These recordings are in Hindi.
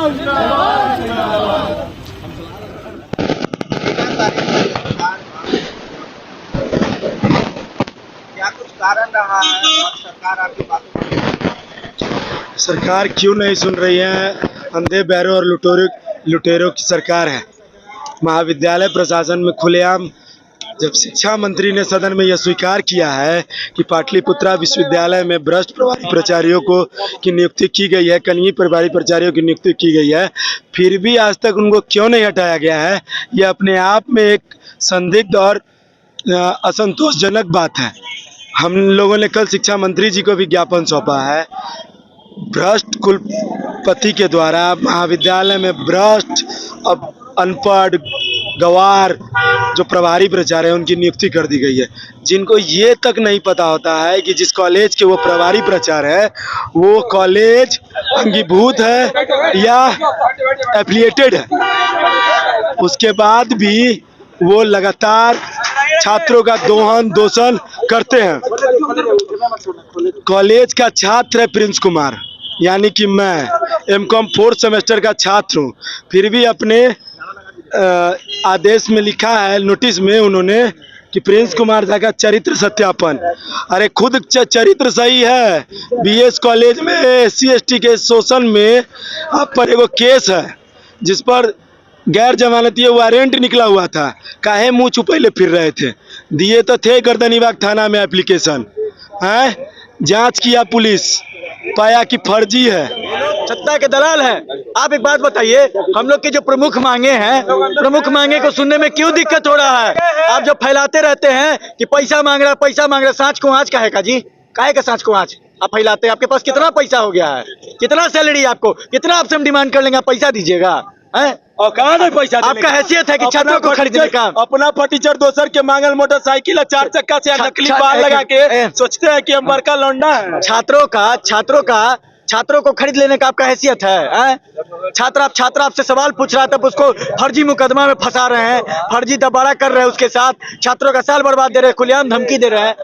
क्या कुछ कारण रहा है और सरकार आपकी बातों को सरकार क्यों नहीं सुन रही है? अंधे बैरों और लुटेरों की सरकार है। महाविद्यालय प्रशासन में खुलेआम जब शिक्षा मंत्री ने सदन में यह स्वीकार किया है कि पाटलिपुत्रा विश्वविद्यालय में भ्रष्ट प्रभारी प्राचार्यों को की नियुक्ति की गई है, कनीय प्रभारी प्राचार्यों की नियुक्ति की गई है, फिर भी आज तक उनको क्यों नहीं हटाया गया है, यह अपने आप में एक संदिग्ध और असंतोषजनक बात है। हम लोगों ने कल शिक्षा मंत्री जी को भी ज्ञापन सौंपा है। भ्रष्ट कुलपति के द्वारा महाविद्यालय में भ्रष्ट अब अनपढ़ गवार जो प्रभारी प्राचार्य हैं उनकी नियुक्ति कर दी गई है, जिनको ये तक नहीं पता होता है कि जिस कॉलेज के वो प्रभारी प्राचार्य है वो कॉलेज अंगीभूत है या एफिलिएटेड है। उसके बाद भी वो लगातार छात्रों का दोहन करते हैं। कॉलेज का छात्र है प्रिंस कुमार, यानी कि मैं एमकॉम 4th सेमेस्टर का छात्र हूँ, फिर भी अपने आदेश में लिखा है, नोटिस में उन्होंने कि प्रिंस कुमार झा का चरित्र सत्यापन। अरे खुद चरित्र सही है। बीएस कॉलेज में SC ST के शोषण में आप पर एगो केस है जिस पर गैर जमानती वारंट निकला हुआ था, काहे मुंह छुपैले फिर रहे थे? दिए तो थे गर्दनीबाग थाना में एप्लीकेशन है, जांच किया पुलिस, पाया कि फर्जी है, सत्ता के दलाल है। आप एक बात बताइए, हम लोग की जो प्रमुख मांगे हैं, प्रमुख मांगे को सुनने में क्यों दिक्कत हो रहा है? आप जो फैलाते रहते हैं कि पैसा मांग रहा है, सांच को आँच काहे का जी? काहे का सांच को आँच आप फैलाते हैं? आपके पास कितना पैसा हो गया है? कितना सैलरी आपको? कितना आपसे हम डिमांड कर लेंगे? आप पैसा दीजिएगा हैं? और कहाँ नहीं पैसा? आपका हैसियत है कि छात्रों को खरीदने का? अपना फटीचर दोसर के मांगल मोटरसाइकिल 4 चक्का से नकली बाल लगा के सोचते हैं कि हम बड़का लौंडा है। छात्रों को खरीद लेने का आपका हैसियत है? छात्र आपसे सवाल पूछ रहा है, तब उसको फर्जी मुकदमा में फंसा रहे हैं, फर्जी दबाड़ा कर रहे हैं, उसके साथ छात्रों का साल बर्बाद दे रहे हैं, खुलेआम धमकी दे रहे हैं।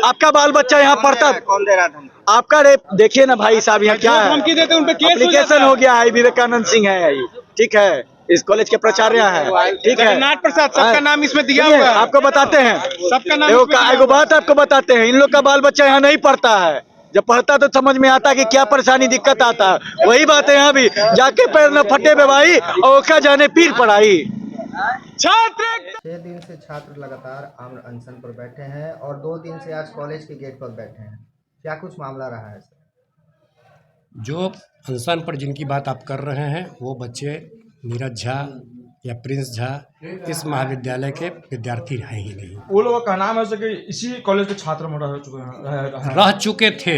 आपका बाल बच्चा यहाँ पढ़ता, कौन दे रहा था? आपका रेप देखिए ना भाई साहब, यहाँ क्या है? एप्लीकेशन हो गया है, विवेकानंद सिंह है, ठीक है, इस कॉलेज के प्राचार्य हैं, ठीक है, जगन्नाथ प्रसाद, सबका नाम इसमें दिया हुआ है। आपको बताते हैं, सबका नाम एगो बात आपको बताते हैं, इन लोग का बाल बच्चा यहाँ नहीं पढ़ता है। जब पढ़ता तो समझ में आता कि क्या परेशानी दिक्कत आता है। वही बात है यहाँ भी, जाके पैर न फटे बेवाई और ओका जाने पीर पढ़ाई। 6 दिन से छात्र लगातार आमरण अनशन पर बैठे हैं और 2 दिन से आज कॉलेज के गेट पर बैठे हैं। क्या कुछ मामला रहा है सर? जो अनशन पर जिनकी बात आप कर रहे हैं वो बच्चे नीरज झा या प्रिंस झा इस महाविद्यालय के विद्यार्थी हैं ही नहीं। वो लोगों का नाम है कि इसी कॉलेज के छात्र रह चुके थे।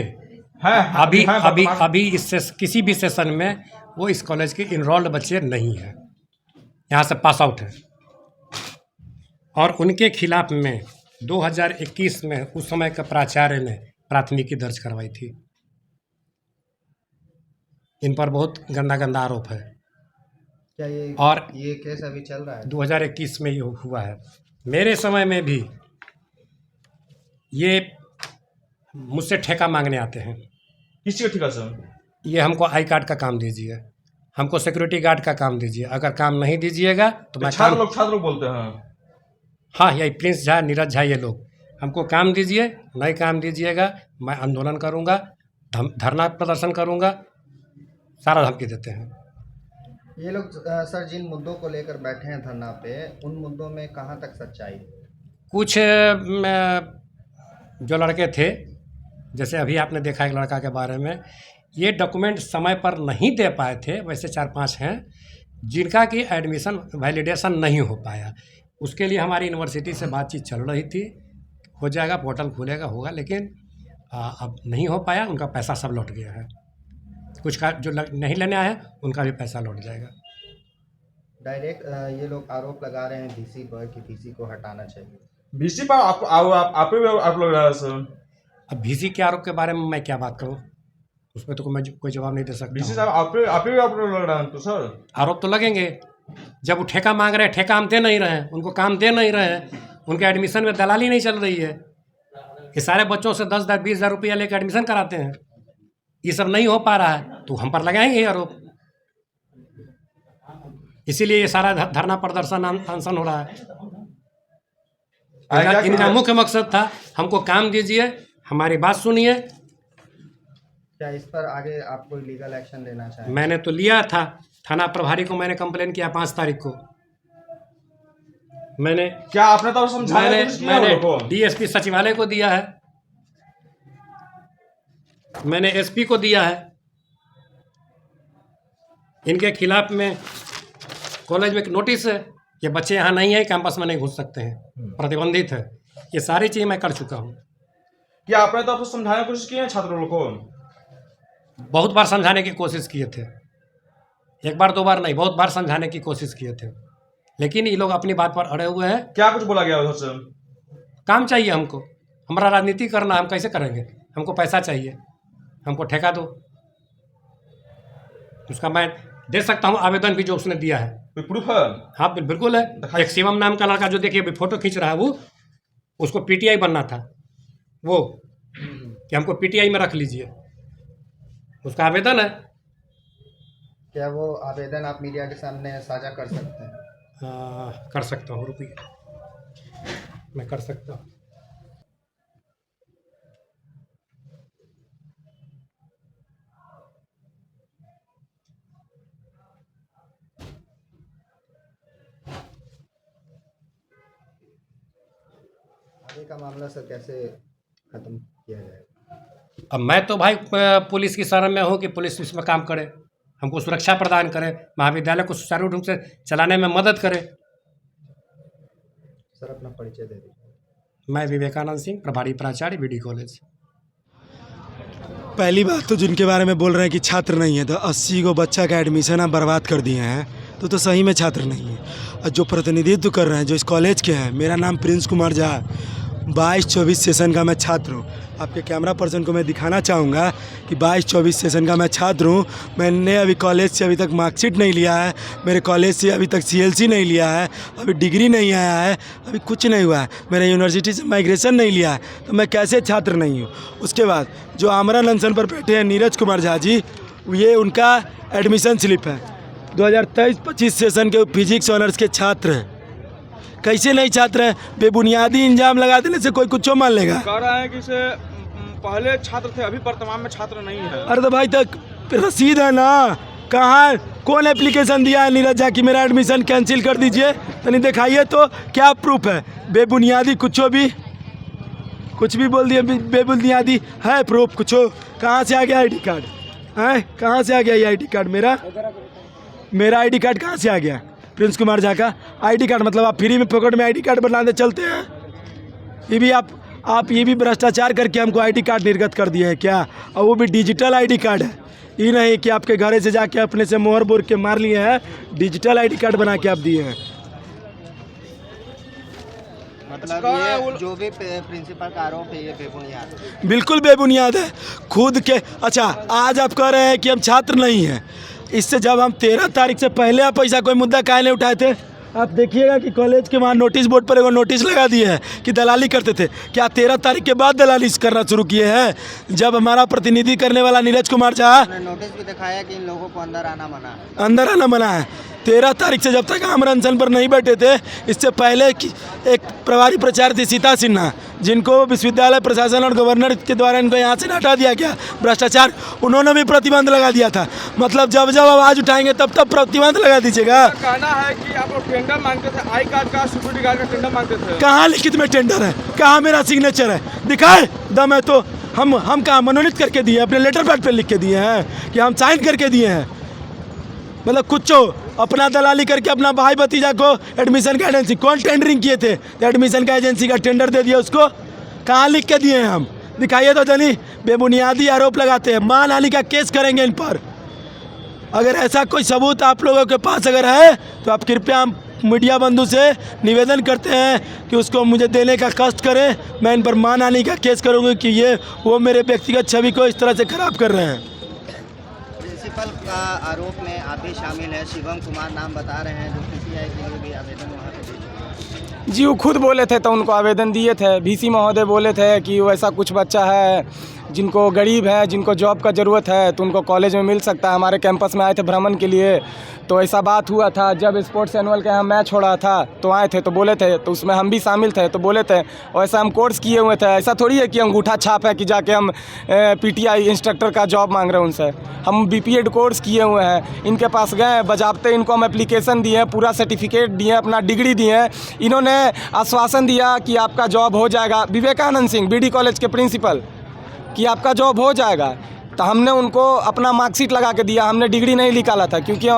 अभी इससे किसी भी सेशन में वो इस कॉलेज के इनरोल्ड बच्चे नहीं हैं, यहाँ से पास आउट हैं। और उनके खिलाफ में 2021 में उस समय का प्राचार्य ने प्राथमिकी दर्ज करवाई थी। इन पर बहुत गंदा आरोप है। क्या ये केस अभी चल रहा है? 2021 में ये हुआ है। मेरे समय में भी ये मुझसे ठेका मांगने आते हैं। किसी का ठेका सर? ये हमको आई कार्ड का काम दीजिए, हमको सिक्योरिटी गार्ड का काम दीजिए, अगर काम नहीं दीजिएगा तो मैं छात्र लोग बोलते हैं। हाँ, यही प्रिंस झा, नीरज झा, ये लोग हमको काम दीजिए, नहीं काम दीजिएगा मैं आंदोलन करूँगा, धरना प्रदर्शन करूँगा, सारा धमकी देते हैं। ये लोग सर जिन मुद्दों को लेकर बैठे हैं धरना पे, उन मुद्दों में कहाँ तक सच्चाई? कुछ जो लड़के थे, जैसे अभी आपने देखा एक लड़का के बारे में, ये डॉक्यूमेंट समय पर नहीं दे पाए थे। वैसे 4-5 हैं जिनका कि एडमिशन वैलिडेशन नहीं हो पाया। उसके लिए हमारी यूनिवर्सिटी से बातचीत चल रही थी, हो जाएगा, पोर्टल खुलेगा, होगा, लेकिन अब नहीं हो पाया। उनका पैसा सब लौट गया है। कुछ का जो नहीं लेने आए उनका भी पैसा लौट जाएगा। डायरेक्ट ये लोग आरोप लगा रहे हैं VC पर कि VC को हटाना चाहिए। VC पर आप लोग लगा सर? अब VC के आरोप के बारे में मैं क्या बात करूं, उसमें तो मैं कोई जवाब नहीं दे सकता। VC साहब आप लोग लग रहे हैं तो सर आरोप तो लगेंगे। जब वो ठेका मांग रहे हैं, ठेका हम दे नहीं रहे हैं, उनको काम दे नहीं रहे हैं, उनके एडमिशन में दलाली नहीं चल रही है। ये सारे बच्चों से 10,000 20,000 रुपया लेकर एडमिशन कराते हैं, ये सब नहीं हो पा रहा है तो हम पर लगाएंगे आरोप। इसीलिए ये सारा धरना प्रदर्शन अनशन हो रहा है। आएगा इनका कि- मुख्य मकसद था हमको काम दीजिए, हमारी बात सुनिए। क्या इस पर आगे आप कोई लीगल एक्शन लेना चाहें? मैंने तो लिया था, थाना प्रभारी को मैंने कंप्लेन किया 5 तारीख को। मैंने क्या आपने तो समझाया मैंने कुछ किया वो मैंने लोगों को? डीएसपी सचिवालय को दिया है, मैंने एसपी को दिया है। इनके खिलाफ में कॉलेज में एक नोटिस है, ये बच्चे यहाँ नहीं है, कैंपस में नहीं घुस सकते हैं, प्रतिबंधित है। ये सारी चीज़ मैं कर चुका हूँ। क्या आपने तो समझाने की कोशिश की है छात्रों लोगों को? बहुत बार समझाने की कोशिश किए थे, एक बार 2 बार नहीं, बहुत बार समझाने की कोशिश किए थे, लेकिन ये लोग अपनी बात पर अड़े हुए हैं। क्या कुछ बोला गया उधर से? काम चाहिए हमको, हमारा राजनीति करना, हम कैसे करेंगे? हमको पैसा चाहिए, हमको ठेका दो। उसका मैं दे सकता हूँ आवेदन भी जो उसने दिया है। कोई प्रूफ है? हाँ बिल्कुल है। दिखाइए। एक शिवम नाम का लड़का जो देखिए अभी फोटो खींच रहा है, वो उसको पीटीआई बनना था, वो कि हमको पीटीआई में रख लीजिए, उसका आवेदन है। क्या वो आवेदन आप मीडिया के सामने साझा कर सकते हैं? कर सकता हूँ, रुपये मैं कर सकता हूँ। आगे का मामला सर कैसे खत्म किया जाएगा? अब मैं तो भाई पुलिस की शरण में हूँ कि पुलिस इसमें काम करे, हमको सुरक्षा प्रदान करे, महाविद्यालय को सुचारू ढंग से चलाने में मदद करे। सर अपना परिचय दे दीजिए। मैं विवेकानंद सिंह, प्रभारी प्राचार्य बीडी कॉलेज। पहली बात तो जिनके बारे में बोल रहे हैं कि छात्र नहीं है, तो 80 को बच्चा का एडमिशन आप बर्बाद कर दिए हैं, तो सही में छात्र नहीं है। और जो प्रतिनिधित्व कर रहे हैं, जो इस कॉलेज के हैं, मेरा नाम प्रिंस कुमार झा, 22-24 सेशन का मैं छात्र हूँ। आपके कैमरा पर्सन को मैं दिखाना चाहूँगा कि 22-24 सेशन का मैं छात्र हूँ। मैंने अभी कॉलेज से अभी तक मार्कशीट नहीं लिया है, मेरे कॉलेज से अभी तक CLC नहीं लिया है, अभी डिग्री नहीं आया है, अभी कुछ नहीं हुआ है, मेरे यूनिवर्सिटी से माइग्रेशन नहीं लिया है, तो मैं कैसे छात्र नहीं हूँ। उसके बाद जो आमरण अनशन पर बैठे हैं नीरज कुमार झा जी, ये उनका एडमिशन स्लिप है, 2023-25 सेशन के फिजिक्स ऑनर्स के छात्र हैं। कैसे नहीं छात्र हैं? बेबुनियादी इंजाम लगा देने से कोई कुछ मान लेगा? कह रहे हैं कि से पहले छात्र थे, अभी वर्तमान में छात्र नहीं है। अरे तो भाई तक रसीद है ना, कहाँ कौन एप्लीकेशन दिया है नीरज झा कि मेरा एडमिशन कैंसिल कर दीजिए? तो नहीं दिखाइए तो क्या प्रूफ है? बेबुनियादी कुछ भी बोल दिए, बेबुनियादी है प्रूफ कुछ? कहाँ से आ गया ID कार्ड? हैं कहाँ से आ गया ये ID कार्ड? मेरा ID कार्ड कहाँ से आ गया? प्रिंस कुमार झा का ID कार्ड मतलब आप फ्री में पॉकेट में ID कार्ड बनाते चलते हैं? ये भी आप ये भी भ्रष्टाचार करके हमको ID कार्ड निर्गत कर दिए हैं क्या? और वो भी डिजिटल ID कार्ड है, ये नहीं कि आपके घरे से जाके अपने से मोहर बोर के मार लिए हैं, डिजिटल ID कार्ड बना के आप दिए हैं। मतलब ये जो भी प्रिंसिपल का आरोप है ये बेबुनियाद है। बिल्कुल बेबुनियाद है खुद के। अच्छा, आज आप कह रहे हैं कि हम छात्र नहीं हैं, इससे जब हम 13 तारीख से पहले आप ऐसा कोई मुद्दा काहे नहीं उठाए थे? आप देखिएगा कि कॉलेज के वहाँ नोटिस बोर्ड पर एगो नोटिस लगा दिए हैं कि दलाली करते थे। क्या 13 तारीख के बाद दलाली करना शुरू किए हैं? जब हमारा प्रतिनिधि करने वाला नीरज कुमार झा नोटिस भी दिखाया कि इन लोगों को अंदर आना मना है। अंदर आना मना है। 13 तारीख से जब तक आमरण अनशन पर नहीं बैठे थे, इससे पहले की एक प्रभारी प्राचार्य थी सीता सिन्हा, जिनको विश्वविद्यालय प्रशासन और गवर्नर के द्वारा इनको यहाँ से हटा दिया गया भ्रष्टाचार, उन्होंने भी प्रतिबंध लगा दिया था। मतलब जब जब आवाज़ उठाएंगे तब तब प्रतिबंध लगा दीजिएगा। कहना है कि आप लोग टेंडर मांगते थे, आई कार्ड का, सिक्योरिटी गार्ड का टेंडर मांगते थे। कहाँ लिखित में टेंडर है? कहाँ मेरा सिग्नेचर है? दिखाए दम है तो हम कहाँ मनोनीत करके दिए? अपने लेटर पैड पे लिख के दिए हैं कि हम साइन करके दिए हैं? मतलब कुछ अपना दलाली करके अपना भाई भतीजा को एडमिशन का एजेंसी, कौन टेंडरिंग किए थे? एडमिशन का एजेंसी का टेंडर दे दिया उसको, कहाँ लिख के दिए हैं हम? दिखाइए तो जनी। बेबुनियादी आरोप लगाते हैं, मानहानि का केस करेंगे इन पर। अगर ऐसा कोई सबूत आप लोगों के पास अगर है तो आप कृपया मीडिया बंधु से निवेदन करते हैं कि उसको मुझे देने का कष्ट करें। मैं इन पर मानहानि का केस करूँगी कि ये वो मेरे व्यक्तिगत छवि को इस तरह से खराब कर रहे हैं। प्रिंसिपल का आरोप में आप भी शामिल है, शिवम कुमार नाम बता रहे हैं, जो PCI के लिए भी आवेदन वहाँ पे दे चुके हैं। जी वो खुद बोले थे तो उनको आवेदन दिए थे। VC महोदय बोले थे कि वैसा कुछ बच्चा है जिनको गरीब है, जिनको जॉब का ज़रूरत है, तो उनको कॉलेज में मिल सकता है। हमारे कैंपस में आए थे भ्रमण के लिए, तो ऐसा बात हुआ था जब स्पोर्ट्स एनुअल के यहाँ मैच हो रहा था तो आए थे, तो बोले थे, तो उसमें हम भी शामिल थे, तो बोले थे और ऐसा हम कोर्स किए हुए थे। ऐसा थोड़ी है कि अंगूठा छाप है कि जाके हम पीटीआई इंस्ट्रक्टर का जॉब मांग रहे हैं उनसे। हम बीपीएड कोर्स किए हुए हैं। इनके पास गए, बजाबते इनको हम एप्लीकेशन दिए, पूरा सर्टिफिकेट दिए, अपना डिग्री दिए। इन्होंने आश्वासन दिया कि आपका जॉब हो जाएगा। विवेकानंद सिंह बीडी कॉलेज के प्रिंसिपल कि आपका जॉब हो जाएगा। तो हमने उनको अपना मार्कशीट लगा के दिया। हमने डिग्री नहीं निकाला था क्योंकि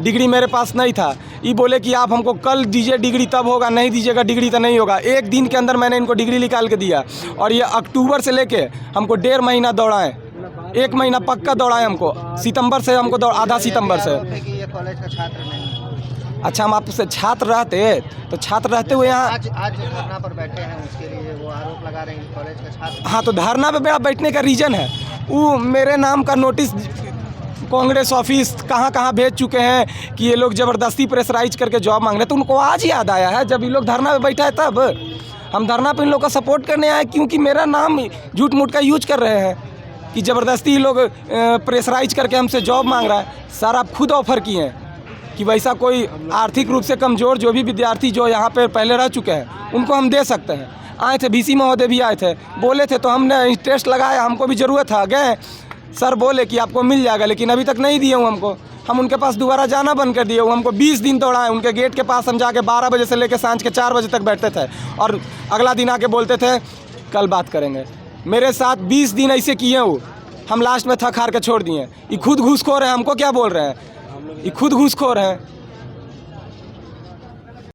डिग्री मेरे पास नहीं था। ये बोले कि आप हमको कल दीजिए डिग्री, तब होगा, नहीं दीजिएगा डिग्री तो नहीं होगा। एक दिन के अंदर मैंने इनको डिग्री निकाल के दिया और ये अक्टूबर से लेके हमको 1.5 महीना दौड़ाएं, 1 महीना पक्का दौड़ाएं हमको। सितंबर से हमको आधा सितंबर से। कि ये कॉलेज का छात्र नहीं है। अच्छा, हम आपसे छात्र रहते तो छात्र रहते हुए यहाँ आज जो धरना पर बैठे हैं उसके लिए वो आरोप लगा रहे हैं कि कॉलेज का छात्र। हाँ, तो धरना पे मेरा बैठने का रीज़न है वो मेरे नाम का नोटिस कांग्रेस ऑफिस कहाँ भेज चुके हैं कि ये लोग ज़बरदस्ती प्रेशराइज करके जॉब मांग रहे हैं। तो उनको आज याद आया है जब ये लोग धरना पे बैठा है, तब हम धरना पे इन लोग का सपोर्ट करने आए क्योंकि मेरा नाम झूठ मूठ का यूज कर रहे हैं कि ज़बरदस्ती लोग प्रेशराइज करके हमसे जॉब मांग रहा है। सर, आप खुद ऑफ़र किए हैं कि वैसा कोई आर्थिक रूप से कमज़ोर जो भी विद्यार्थी जो यहाँ पे पहले रह चुके हैं उनको हम दे सकते हैं। आए थे, बीसी महोदय भी आए थे, बोले थे, तो हमने टेस्ट लगाया, हमको भी ज़रूरत था। गए, सर बोले कि आपको मिल जाएगा, लेकिन अभी तक नहीं दिए हूँ हमको। हम उनके पास दोबारा जाना बंद कर दिए। वो हमको 20 दिन दौड़ाए। उनके गेट के पास हम जाके 12 बजे से लेकर सांझ के 4 बजे तक बैठते थे और अगला दिन आके बोलते थे कल बात करेंगे। मेरे साथ 20 दिन ऐसे किए वो। हम लास्ट में थक हार के छोड़ दिए। ये खुद घूसखोर है, हमको क्या बोल रहे हैं, ये खुद घूसखोर हैं।